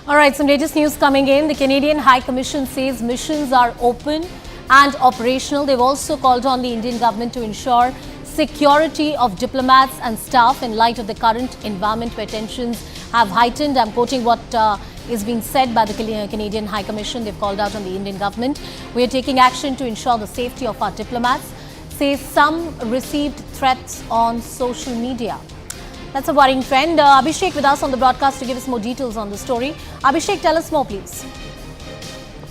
All right, some latest news coming in. The Canadian High Commission says missions are open and operational. They've also called on the Indian government to ensure security of diplomats and staff in light of the current environment where tensions have heightened. I'm quoting what is being said by the Canadian High Commission. They've called out on the Indian government. We are taking action to ensure the safety of our diplomats. Say some received threats on social media. That's a worrying trend. Abhishek with us on the broadcast to give us more details on the story. Abhishek, tell us more, please.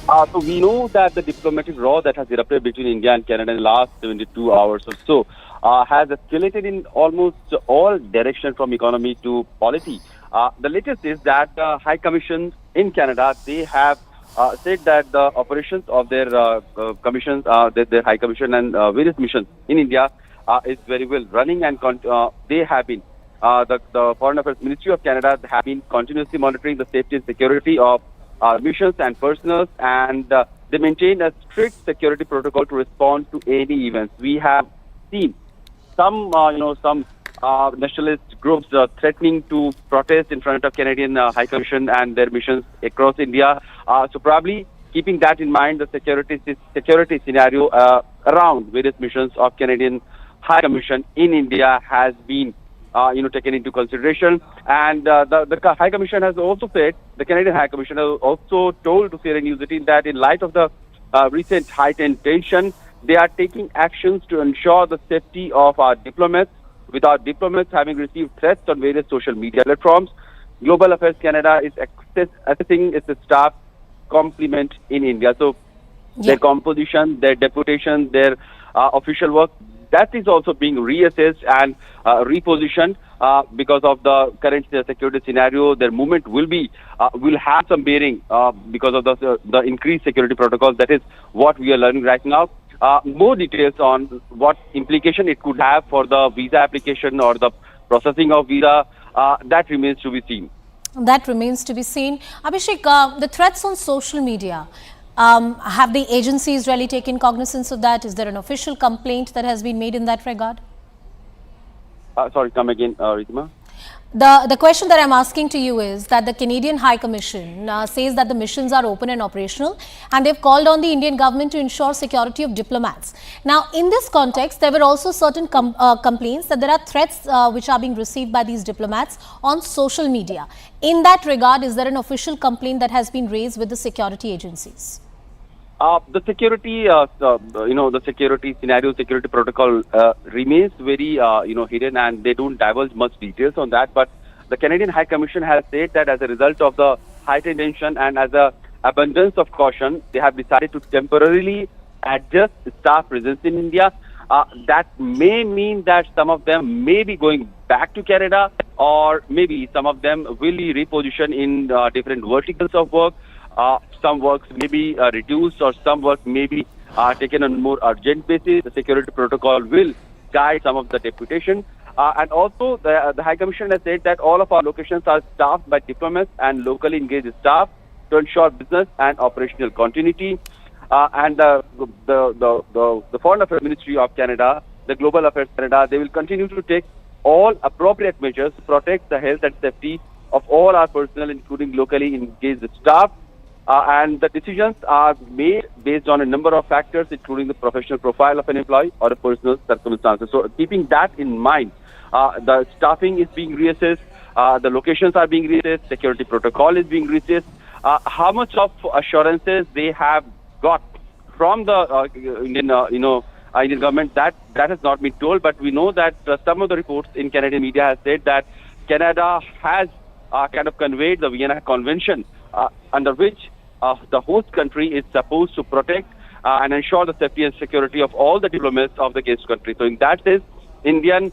So we know that the diplomatic row that has erupted between India and Canada in the last 72 hours or so has escalated in almost all directions from economy to polity. The latest is that High Commission in Canada, they have said that the operations of their commissions, their High Commission and various missions in India is very well running, and they have been the Foreign Affairs Ministry of Canada have been continuously monitoring the safety and security of missions and personnel, and they maintain a strict security protocol to respond to any events. We have seen some, nationalist groups threatening to protest in front of Canadian High Commission and their missions across India. So probably keeping that in mind, the security scenario around various missions of Canadian High Commission in India has been taken into consideration. And the High Commission has also said, the Canadian High Commission has also told to CNN News 18 that in light of the recent heightened tension, they are taking actions to ensure the safety of our diplomats. With our diplomats having received threats on various social media platforms, Global Affairs Canada is assessing its staff complement in India. So their composition, their deputation, their official work, that is also being reassessed and repositioned because of the current security scenario. Their movement will have some bearing because of the increased security protocols. That is what we are learning right now. More details on what implication it could have for the visa application or the processing of visa, that remains to be seen. That remains to be seen. Abhishek, the threats on social media, have the agencies really taken cognizance of that? Is there an official complaint that has been made in that regard? Sorry, come again, Ritima. The question that I'm asking to you is that the Canadian High Commission says that the missions are open and operational, and they've called on the Indian government to ensure security of diplomats. Now, in this context, there were also certain complaints that there are threats which are being received by these diplomats on social media. In that regard, is there an official complaint that has been raised with the security agencies? The security, the security scenario, security protocol remains very, hidden, and they don't divulge much details on that. But the Canadian High Commission has said that as a result of the heightened tension and as an abundance of caution, they have decided to temporarily adjust staff presence in India. That may mean that some of them may be going back to Canada, or maybe some of them will be repositioned in different verticals of work. Some works may be reduced, or some work may be taken on a more urgent basis. The security protocol will guide some of the deputation. And also, the High Commission has said that all of our locations are staffed by diplomats and locally engaged staff to ensure business and operational continuity. And the Foreign Affairs Ministry of Canada, the Global Affairs Canada, they will continue to take all appropriate measures to protect the health and safety of all our personnel, including locally engaged staff. And the decisions are made based on a number of factors, including the professional profile of an employee or the personal circumstances. So keeping that in mind, the staffing is being reassessed, the locations are being reassessed, security protocol is being reassessed. How much of assurances they have got from the Indian government, that has not been told. But we know that some of the reports in Canadian media has said that Canada has kind of conveyed the Vienna Convention, under which the host country is supposed to protect and ensure the safety and security of all the diplomats of the guest country. So in that sense, Indian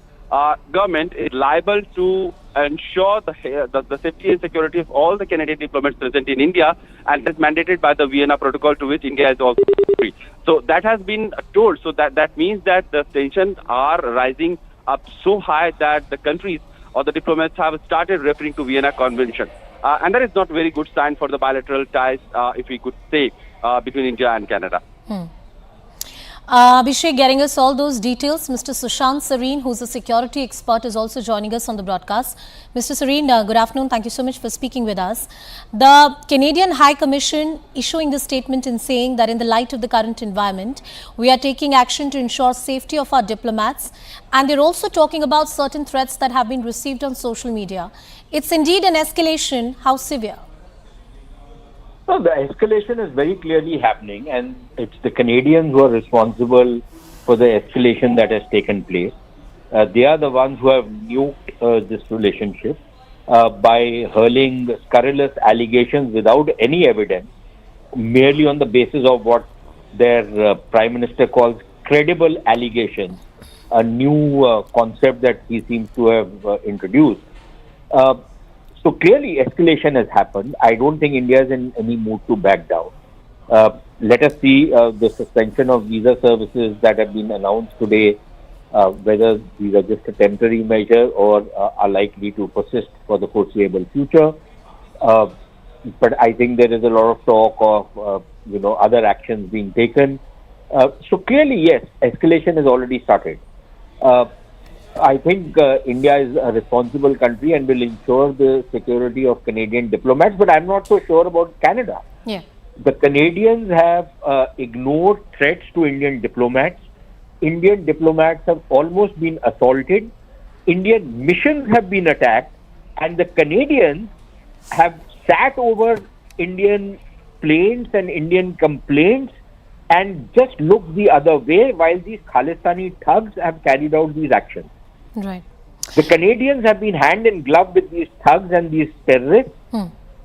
government is liable to ensure the safety and security of all the Canadian diplomats present in India, and is mandated by the Vienna Protocol, to which India is also free. So that has been told. So that means that the tensions are rising up so high that the countries or the diplomats have started referring to Vienna Convention. And that is not a very good sign for the bilateral ties, if we could say, between India and Canada. Abhishek, getting us all those details. Mr. Sushant Sareen, who's a security expert, is also joining us on the broadcast. Mr. Sareen, good afternoon. Thank you so much for speaking with us. The Canadian High Commission issuing the statement in saying that in the light of the current environment, we are taking action to ensure safety of our diplomats. And they're also talking about certain threats that have been received on social media. It's indeed an escalation. How severe? No, the escalation is very clearly happening, and it's the Canadians who are responsible for the escalation that has taken place. They are the ones who have nuked this relationship by hurling scurrilous allegations without any evidence, merely on the basis of what their Prime Minister calls credible allegations, a new concept that he seems to have introduced. So clearly escalation has happened. I don't think India is in any mood to back down. Let us see the suspension of visa services that have been announced today, whether these are just a temporary measure or are likely to persist for the foreseeable future. But I think there is a lot of talk of other actions being taken. So clearly, yes, escalation has already started. I think India is a responsible country and will ensure the security of Canadian diplomats, but I'm not so sure about Canada. Yeah. The Canadians have ignored threats to Indian diplomats. Indian diplomats have almost been assaulted. Indian missions have been attacked, and the Canadians have sat over Indian planes and Indian complaints and just looked the other way while these Khalistani thugs have carried out these actions. Right. The Canadians have been hand in glove with these thugs and these terrorists,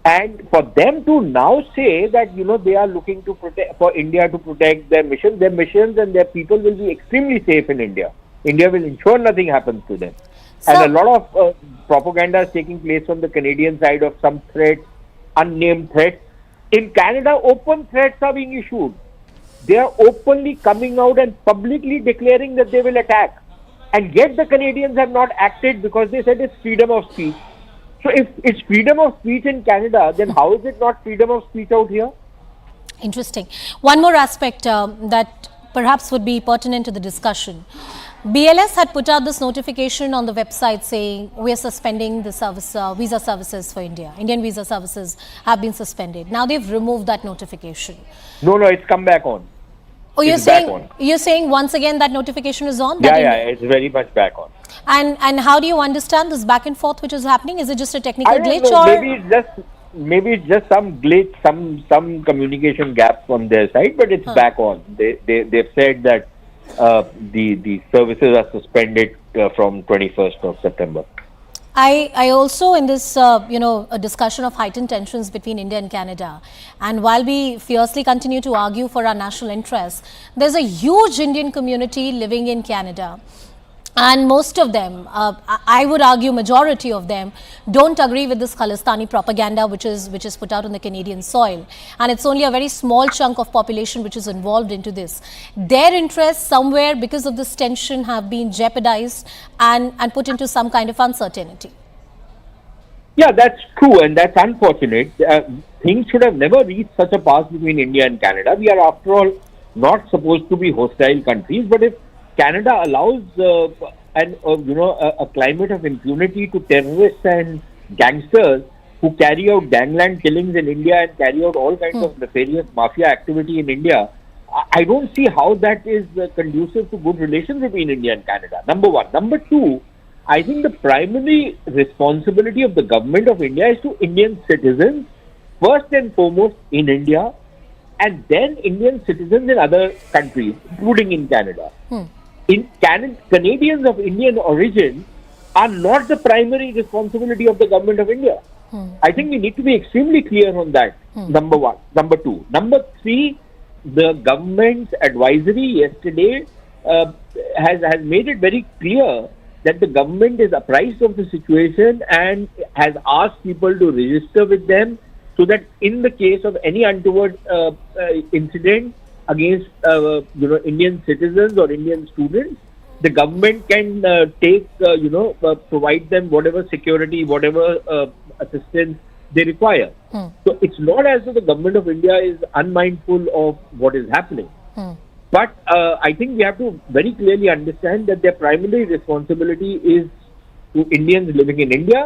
and for them to now say that they are looking to protect, for India to protect their missions and their people will be extremely safe in India. India will ensure nothing happens to them. So, and a lot of propaganda is taking place on the Canadian side of some threats, unnamed threats. In Canada, open threats are being issued. They are openly coming out and publicly declaring that they will attack. And yet the Canadians have not acted because they said it's freedom of speech. So if it's freedom of speech in Canada, then how is it not freedom of speech out here? Interesting. One more aspect that perhaps would be pertinent to the discussion. BLS had put out this notification on the website saying we are suspending the service, visa services for India. Indian visa services have been suspended. Now they've removed that notification. No, it's come back on. Oh, you're saying once again that notification is on? Yeah, it's very much back on. And how do you understand this back and forth which is happening? Is it just a technical glitch know. or maybe it's just some glitch, some communication gap from their side, but it's back on. They've said that the services are suspended from 21st of September. I also in this a discussion of heightened tensions between India and Canada, and while we fiercely continue to argue for our national interests, there's a huge Indian community living in Canada. And most of them, I would argue majority of them, don't agree with this Khalistani propaganda which is put out on the Canadian soil. And it's only a very small chunk of population which is involved into this. Their interests somewhere because of this tension have been jeopardized and put into some kind of uncertainty. Yeah, that's true and that's unfortunate. Things should have never reached such a pass between India and Canada. We are after all not supposed to be hostile countries, but if Canada allows a climate of impunity to terrorists and gangsters who carry out gangland killings in India and carry out all kinds of nefarious mafia activity in India. I don't see how that is conducive to good relations between India and Canada. Number one. Number two, I think the primary responsibility of the government of India is to Indian citizens, first and foremost in India, and then Indian citizens in other countries, including in Canada. Canadians of Indian origin are not the primary responsibility of the government of India. I think we need to be extremely clear on that. Number one. Number two. Number three, the government's advisory yesterday has made it very clear that the government is apprised of the situation and has asked people to register with them so that in the case of any untoward incident against Indian citizens or Indian students, the government can provide them whatever security, whatever assistance they require. So it's not as though the government of India is unmindful of what is happening. But I think we have to very clearly understand that their primary responsibility is to Indians living in India